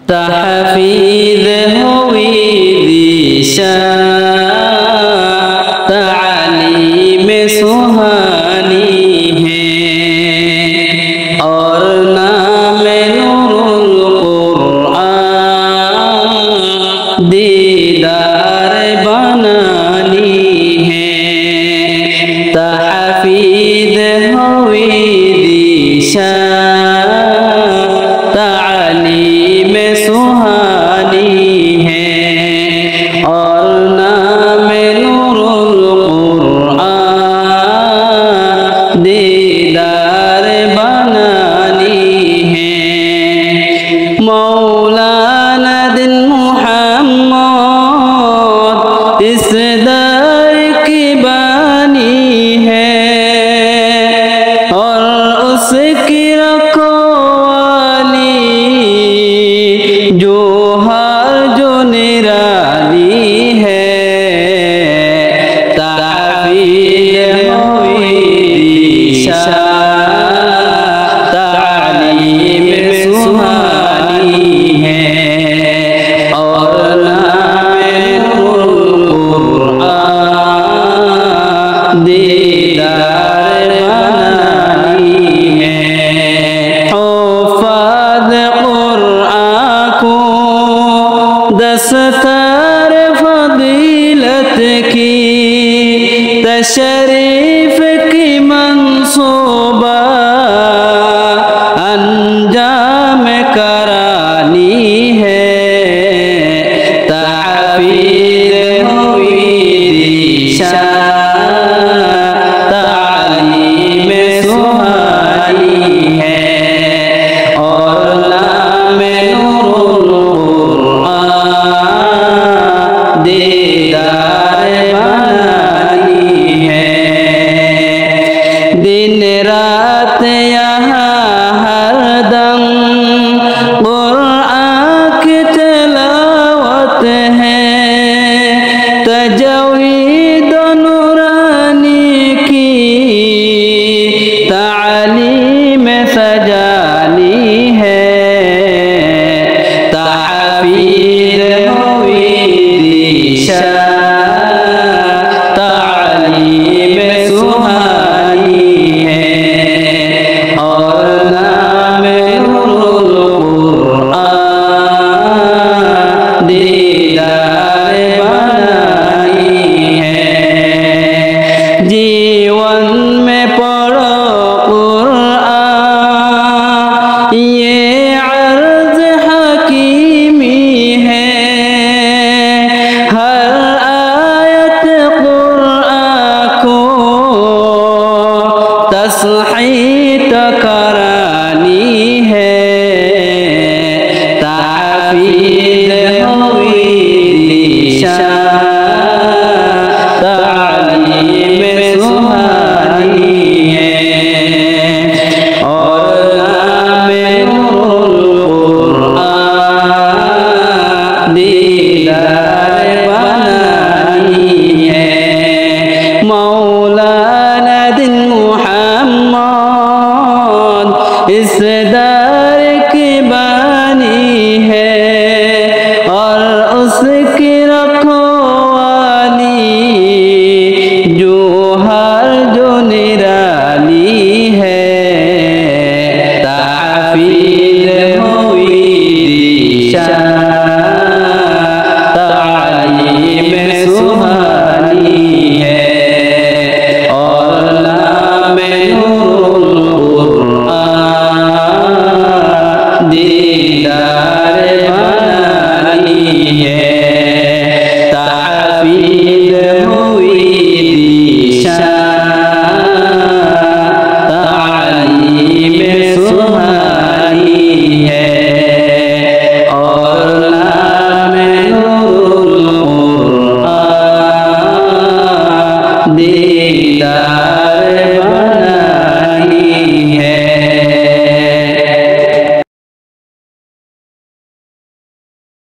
तहफीज़ हुई दिशा तालीम सुहानी है और नाम नूरुल कुरआन दीदार बनानी है। तहफीज़ हुई दिशा तालीम सुहानी है और नाम नूरुल कुरआन दीदार बनानी है। मौलाना दिन मुहम्मद इस दर की बानी है और उसकी रखवाली जो हर जो निराली है। तहफीज़ हुई दिशा तालीम सुहानी है और नाम नूरुल कुरआन दीदार बनानी है। हुफ़ाज़ कुरआन को दस्तर फ़ज़ीलत की तशरीफ़ की मंसूबा अंजाम करानी